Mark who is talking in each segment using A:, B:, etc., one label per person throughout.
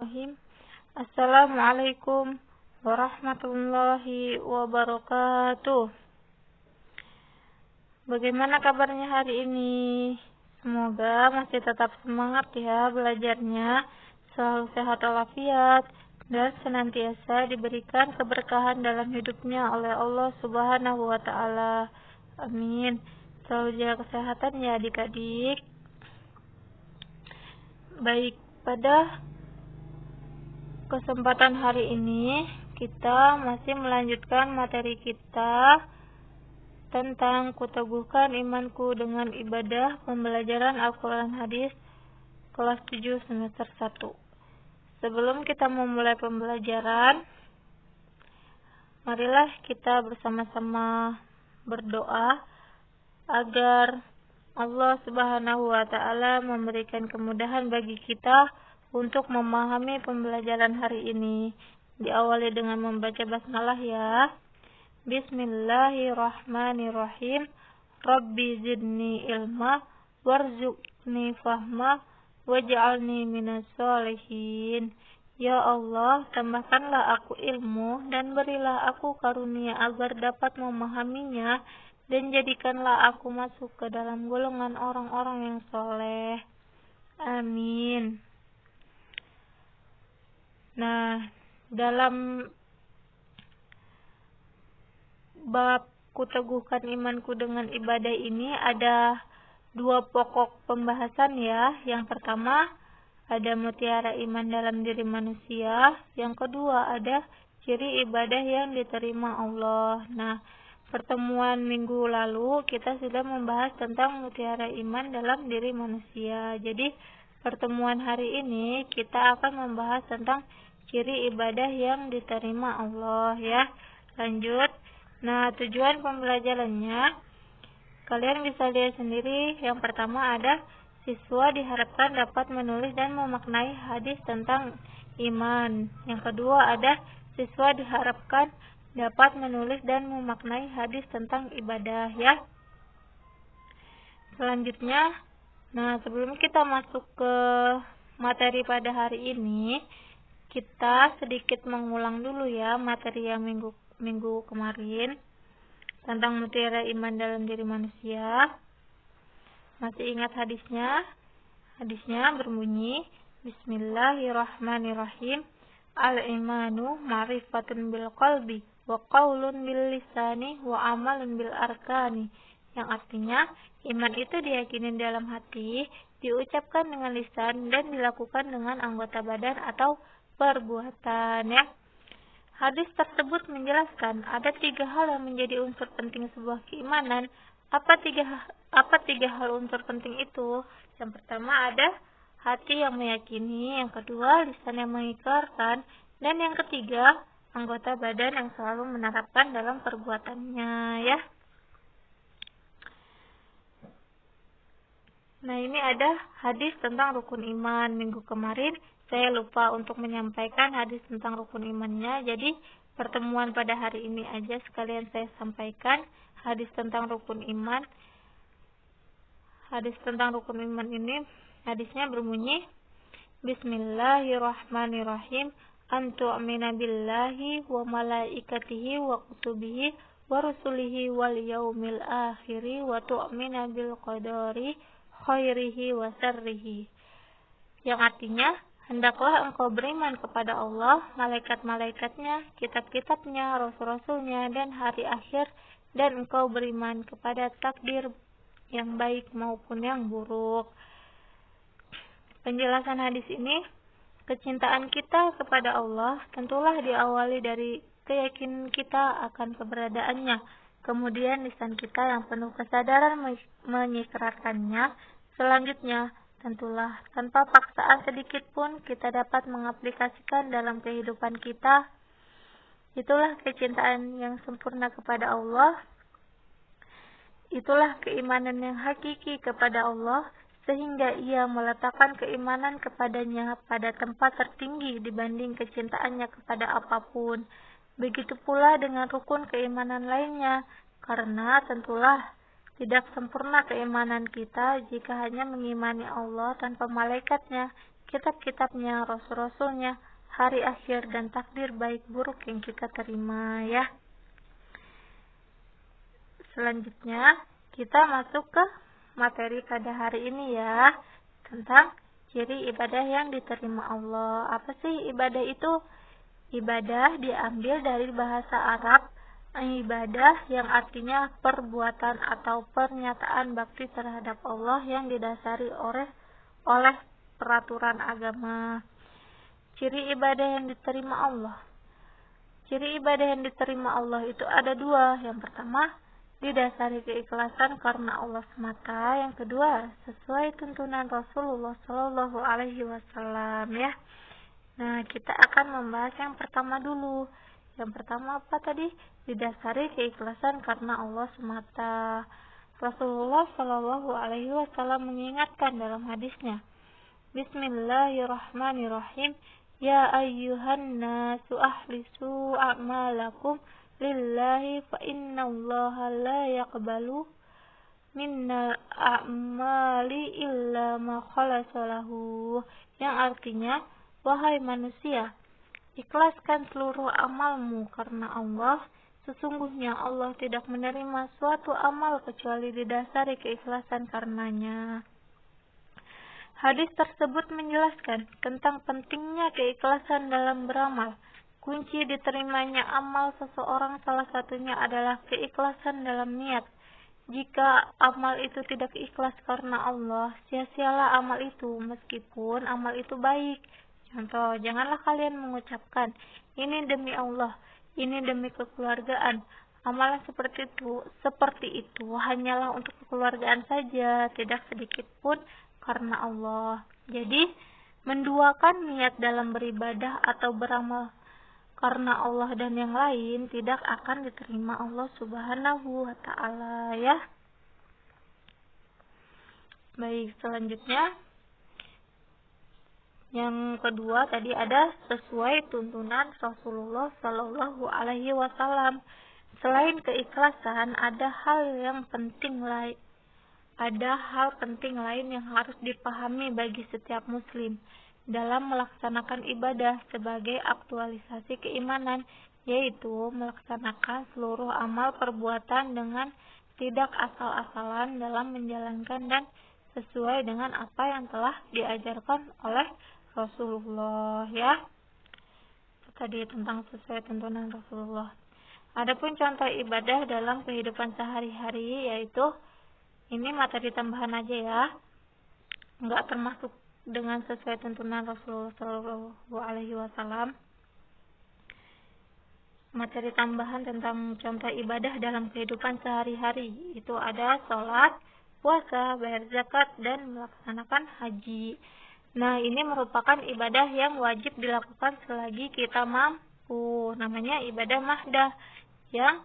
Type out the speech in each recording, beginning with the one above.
A: Bismillahirrahmanirrahim. Assalamualaikum warahmatullahi wabarakatuh. Bagaimana kabarnya hari ini? Semoga masih tetap semangat ya belajarnya, selalu sehat walafiat, dan senantiasa diberikan keberkahan dalam hidupnya oleh Allah Subhanahu wa Ta'ala. Amin. Selalu jaga kesehatan ya adik-adik. Baik, pada kesempatan hari ini kita masih melanjutkan materi kita tentang kuteguhkan imanku dengan ibadah pembelajaran Al-Quran Hadis kelas 7 semester 1. Sebelum kita memulai pembelajaran, marilah kita bersama-sama berdoa agar Allah Subhanahu wa Ta'ala memberikan kemudahan bagi kita untuk memahami pembelajaran hari ini. Diawali dengan membaca basmalah ya. Bismillahirrahmanirrahim. Rabbi zidni ilma warzuqni fahma waj'alni minas sholihin. Ya Allah, tambahkanlah aku ilmu dan berilah aku karunia agar dapat memahaminya, dan jadikanlah aku masuk ke dalam golongan orang-orang yang soleh. Amin. Nah, dalam bab kuteguhkan imanku dengan ibadah ini ada dua pokok pembahasan ya. Yang pertama ada mutiara iman dalam diri manusia. Yang kedua ada ciri ibadah yang diterima Allah. Nah, pertemuan minggu lalu kita sudah membahas tentang mutiara iman dalam diri manusia. Jadi pertemuan hari ini kita akan membahas tentang ciri ibadah yang diterima Allah ya. Lanjut. Nah, tujuan pembelajarannya kalian bisa lihat sendiri. Yang pertama ada siswa diharapkan dapat menulis dan memaknai hadis tentang iman. Yang kedua ada siswa diharapkan dapat menulis dan memaknai hadis tentang ibadah ya. Selanjutnya, nah sebelum kita masuk ke materi pada hari ini, kita sedikit mengulang dulu ya materi yang minggu kemarin tentang mutiara iman dalam diri manusia. Masih ingat hadisnya? Hadisnya berbunyi, Bismillahirrahmanirrahim. Al-imanu ma'rifatun bil qalbi wa qaulun bil lisani wa amalun bil arkani. Yang artinya, iman itu diyakini dalam hati, diucapkan dengan lisan, dan dilakukan dengan anggota badan atau perbuatan ya. Hadis tersebut menjelaskan ada tiga hal yang menjadi unsur penting sebuah keimanan. Apa tiga hal unsur penting itu? Yang pertama ada hati yang meyakini, yang kedua lisan yang mengikrarkan, dan yang ketiga anggota badan yang selalu menerapkan dalam perbuatannya ya. Nah, ini ada hadis tentang rukun iman. Minggu kemarin saya lupa untuk menyampaikan hadis tentang rukun imannya. Jadi pertemuan pada hari ini aja sekalian saya sampaikan hadis tentang rukun iman. Hadis tentang rukun iman ini hadisnya berbunyi, Bismillahirrahmanirrahim. Antu'mina billahi wa malaikatihi wa kutubihi wa rusulihi wal yaumil akhiri wa tu'mina bil qadari khairihi wa syarrihi. Yang artinya, hendaklah engkau beriman kepada Allah, malaikat-malaikatnya, kitab-kitabnya, rasul-rasulnya, dan hari akhir, dan engkau beriman kepada takdir yang baik maupun yang buruk. Penjelasan hadis ini, kecintaan kita kepada Allah tentulah diawali dari keyakinan kita akan keberadaannya. Kemudian lisan kita yang penuh kesadaran mengikrarkannya. Selanjutnya, tentulah tanpa paksaan sedikit pun kita dapat mengaplikasikan dalam kehidupan kita. Itulah kecintaan yang sempurna kepada Allah. Itulah keimanan yang hakiki kepada Allah, sehingga ia meletakkan keimanan kepadanya pada tempat tertinggi dibanding kecintaannya kepada apapun. Begitu pula dengan rukun keimanan lainnya, karena tentulah tidak sempurna keimanan kita jika hanya mengimani Allah tanpa malaikatnya, kitab-kitabnya, rasul-rasulnya, hari akhir, dan takdir baik buruk yang kita terima ya. Selanjutnya kita masuk ke materi pada hari ini ya, tentang ciri ibadah yang diterima Allah. Apa sih ibadah itu? Ibadah diambil dari bahasa Arab ibadah yang artinya perbuatan atau pernyataan bakti terhadap Allah yang didasari oleh peraturan agama. Ciri ibadah yang diterima Allah. Ciri ibadah yang diterima Allah itu ada dua. Yang pertama, didasari keikhlasan karena Allah semata. Yang kedua, sesuai tuntunan Rasulullah Shallallahu Alaihi Wasallam ya. Nah, kita akan membahas yang pertama dulu. Yang pertama apa tadi? Didasari keikhlasan karena Allah semata. Rasulullah Shallallahu Alaihi Wasallam mengingatkan dalam hadisnya, Bismillahirrahmanirrahim. Ya ayyuhan nasu ahlisu a'malakum lillahi fa innallaha la yaqbalu minnal a'mali illa ma khalasalahu. Yang artinya, wahai manusia, ikhlaskan seluruh amalmu karena Allah. Sesungguhnya Allah tidak menerima suatu amal kecuali didasari keikhlasan karenanya. Hadis tersebut menjelaskan tentang pentingnya keikhlasan dalam beramal. Kunci diterimanya amal seseorang salah satunya adalah keikhlasan dalam niat. Jika amal itu tidak ikhlas karena Allah, sia-sialah amal itu meskipun amal itu baik. Contoh, janganlah kalian mengucapkan, ini demi Allah, ini demi kekeluargaan. Amalan seperti itu hanyalah untuk kekeluargaan saja, tidak sedikit pun karena Allah. Jadi, menduakan niat dalam beribadah atau beramal karena Allah dan yang lain tidak akan diterima Allah Subhanahu wa Ta'ala ya. Baik, selanjutnya yang kedua tadi ada sesuai tuntunan Rasulullah Shallallahu Alaihi Wasallam. Selain keikhlasan, ada hal penting lain yang harus dipahami bagi setiap muslim dalam melaksanakan ibadah sebagai aktualisasi keimanan, yaitu melaksanakan seluruh amal perbuatan dengan tidak asal-asalan dalam menjalankan dan sesuai dengan apa yang telah diajarkan oleh Rasulullah ya. Tadi tentang sesuai tuntunan Rasulullah. Adapun contoh ibadah dalam kehidupan sehari-hari, yaitu ini materi tambahan aja ya, nggak termasuk dengan sesuai tuntunan Rasulullah Shallallahu Alaihi Wasallam. Materi tambahan tentang contoh ibadah dalam kehidupan sehari-hari itu ada sholat, puasa, bayar zakat, dan melaksanakan haji. Nah, ini merupakan ibadah yang wajib dilakukan selagi kita mampu. Namanya ibadah mahdah yang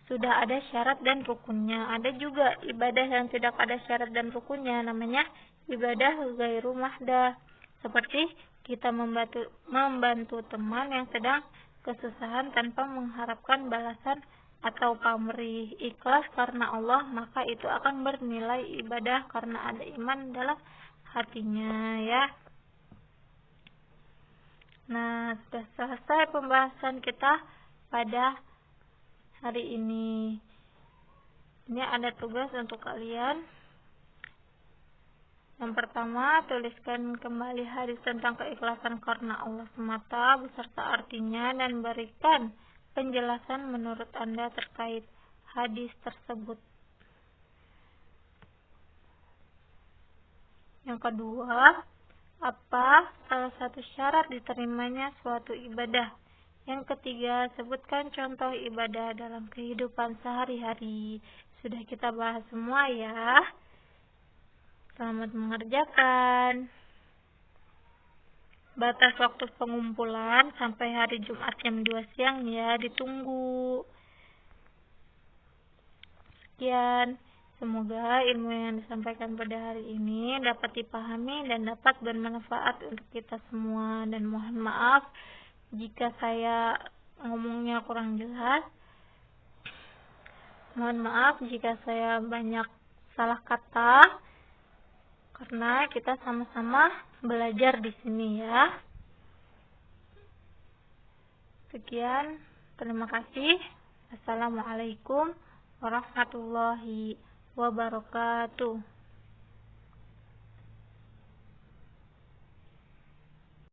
A: sudah ada syarat dan rukunnya. Ada juga ibadah yang tidak ada syarat dan rukunnya, namanya ibadah ghairu mahdah. Seperti kita membantu teman yang sedang kesusahan tanpa mengharapkan balasan atau pamrih. Ikhlas karena Allah, maka itu akan bernilai ibadah karena ada iman dalam hatinya ya. Nah, sudah selesai pembahasan kita pada hari ini. Ini ada tugas untuk kalian. Yang pertama, tuliskan kembali hadis tentang keikhlasan karena Allah semata beserta artinya dan berikan penjelasan menurut Anda terkait hadis tersebut. Yang kedua, apa salah satu syarat diterimanya suatu ibadah? Yang ketiga, sebutkan contoh ibadah dalam kehidupan sehari-hari. Sudah kita bahas semua ya. Selamat mengerjakan. Batas waktu pengumpulan sampai hari Jumat jam 2 siang ya, ditunggu. Sekian. Semoga ilmu yang disampaikan pada hari ini dapat dipahami dan dapat bermanfaat untuk kita semua. Dan mohon maaf jika saya ngomongnya kurang jelas. Mohon maaf jika saya banyak salah kata, karena kita sama-sama belajar di sini ya. Sekian, terima kasih. Assalamualaikum warahmatullahi wabarakatuh.